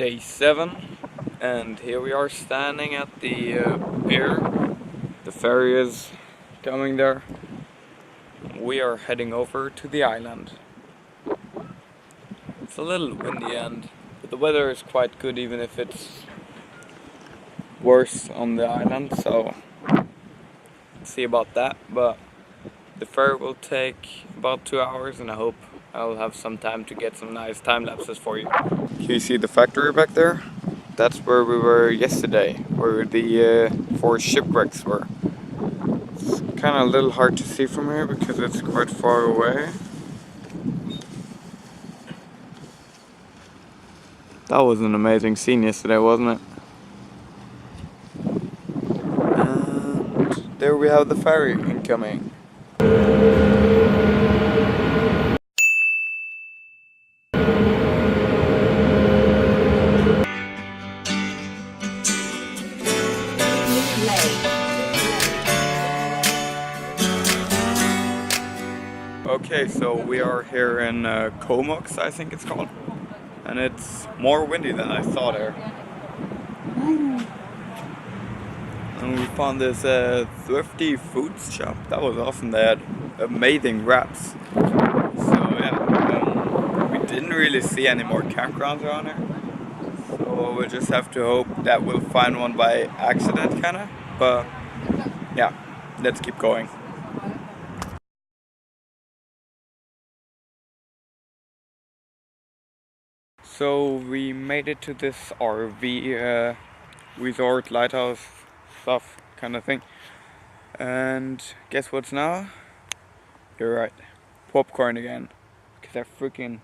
day 7, and here we are standing at the pier. The ferry is coming there. We are heading over to the island. It's a little windy but the weather is quite good, even if it's worse on the island, so let's see about that. But the ferry will take about 2 hours, and I hope I'll have some time to get some nice time lapses for you. Can you see the factory back there? That's where we were yesterday, where the 4 shipwrecks were. It's kind of a little hard to see from here because it's quite far away. That was an amazing scene yesterday, wasn't it? And there we have the ferry incoming. Okay, so we are here in Comox, I think it's called, and it's more windy than I thought here. And we found this thrifty foods shop. That was awesome. They had amazing wraps. So yeah, we didn't really see any more campgrounds around here. So we'll just have to hope that we'll find one by accident, kinda. But yeah, let's keep going. So we made it to this RV resort, lighthouse stuff kind of thing. And guess what's now? You're right, popcorn again. Because I freaking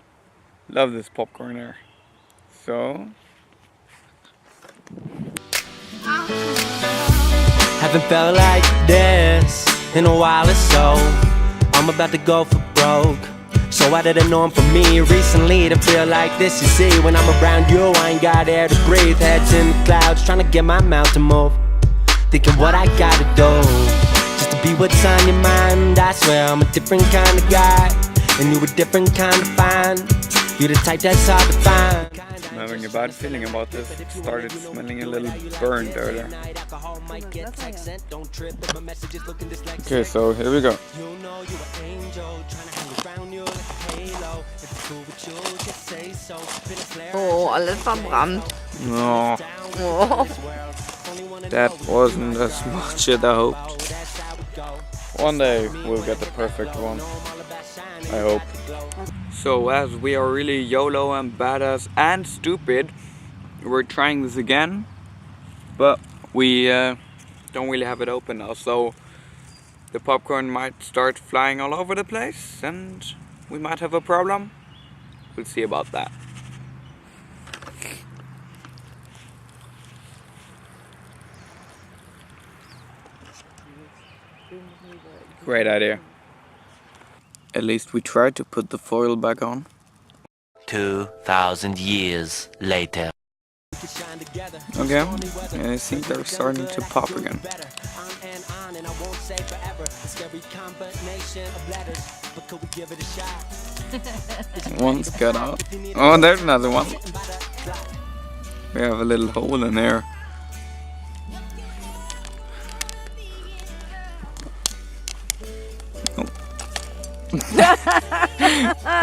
love this popcorn here. So haven't felt like this in a while or so. I'm about to go for broke, so I didn't know for me recently to feel like this. You see, when I'm around you, I ain't got air to breathe. Heads in the clouds, trying to get my mouth to move. Thinking what I gotta do just to be what's on your mind. I swear I'm a different kind of guy, and you a different kind of fine. You the type that's hard to find. I'm having a bad feeling about this. It started smelling a little burned earlier. Okay, so here we go. Oh, alles verbrannt. No. Oh. That wasn't as much as I hoped. One day we'll get the perfect one, I hope. So as we are really YOLO and badass and stupid, we're trying this again, but we don't really have it open now, so the popcorn might start flying all over the place and we might have a problem. We'll see about that. Great idea. At least we tried to put the foil back on. 2,000 years later. Okay, I think they're starting to pop again. One's cut out. Oh, there's another one. We have a little hole in there.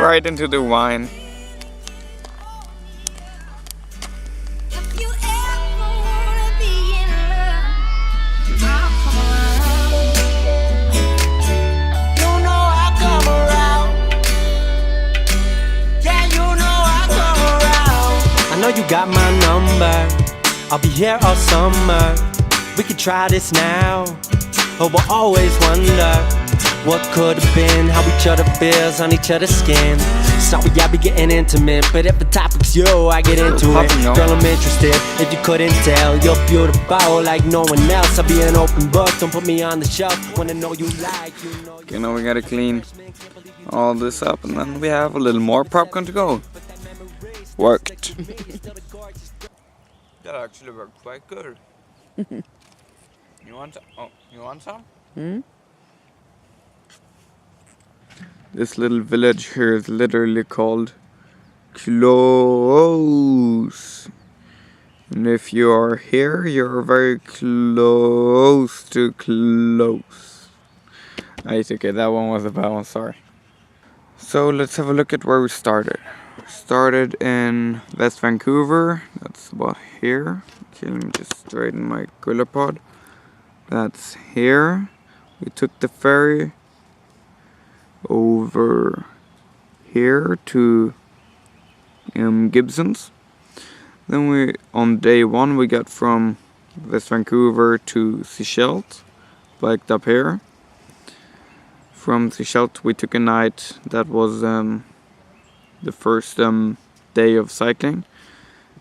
Right into the wine. I know you got my number. I'll be here all summer. We could try this now. But we'll always wonder what could have been, how each other feels on each other's skin. Sorry, I be getting intimate, but if the topic's you, I get into it. Girl, I'm interested, if you couldn't tell. You're beautiful like no one else. I'll be an open book, don't put me on the shelf. Wanna know you like, you know. Okay, now we gotta clean all this up, and then we have a little more popcorn to go. Worked. That actually worked quite good. You want some? Oh, you want some? Hmm? This little village here is literally called Close. And if you are here, you're very close to close. It's okay, that one was a bad one, sorry. So let's have a look at where we started. Started in West Vancouver, that's about here. Okay, let me just straighten my gorilla pod. That's here. We took the ferry over here to Gibson's. Then on day one, we got from West Vancouver to Seychelles, biked up here. From Seychelles, we took a night. That was the first day of cycling.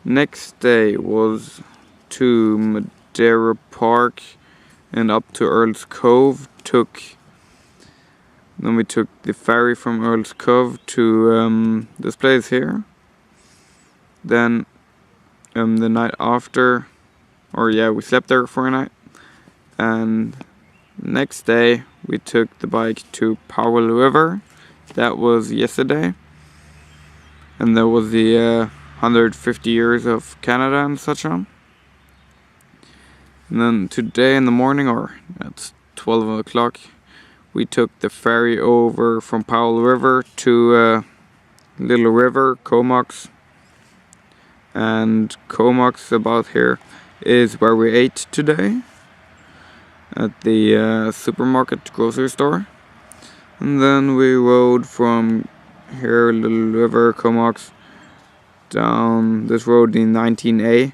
Next day was to Madeira Park and up to Earl's Cove. Then we took the ferry from Earl's Cove to this place here. Then the night after, we slept there for a night. And next day we took the bike to Powell River. That was yesterday. And there was the 150 years of Canada and such on. And then today in the morning, or at 12 o'clock, we took the ferry over from Powell River to Little River, Comox. And Comox, about here, is where we ate today at the supermarket grocery store. And then we rode from here, Little River, Comox, down this road in 19A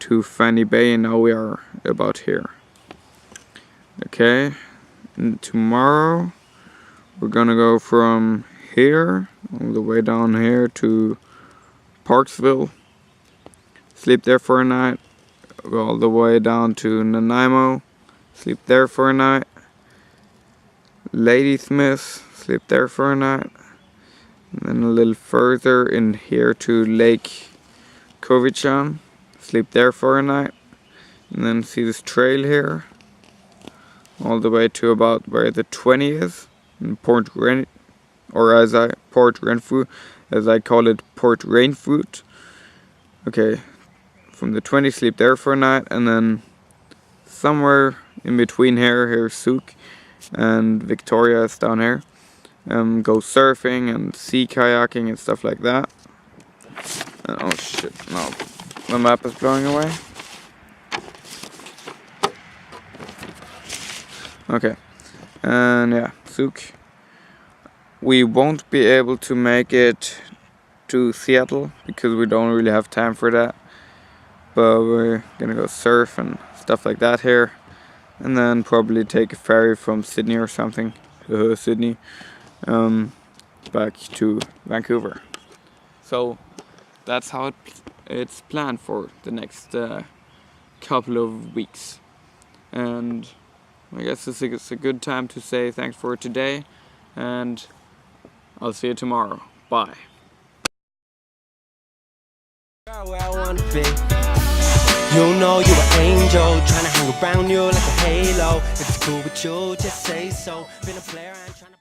to Fanny Bay, and now we are about here. Okay, and tomorrow we're gonna go from here all the way down here to Parksville, sleep there for a night, go all the way down to Nanaimo, sleep there for a night, Ladysmith, sleep there for a night, and then a little further in here to Lake Covichan, sleep there for a night, and then see this trail here all the way to about where the 20 is in Port Renfrew, as I call it, Port Renfrew. Okay, from the 20 sleep there for a night, and then somewhere in between here's Souk and Victoria is down here. Go surfing and sea kayaking and stuff like that. Oh shit, no, my map is blowing away. Okay, and yeah, Souk. We won't be able to make it to Seattle because we don't really have time for that. But we're gonna go surf and stuff like that here. And then probably take a ferry from Sydney or something, Sydney, back to Vancouver. So that's how it's planned for the next couple of weeks. And I guess it's a good time to say thanks for today, and I'll see you tomorrow. Bye. Where I wanna be. You know you an angel, trying to hang around you like a halo. If it's cool with you, just say so. Been a player, I ain't trying to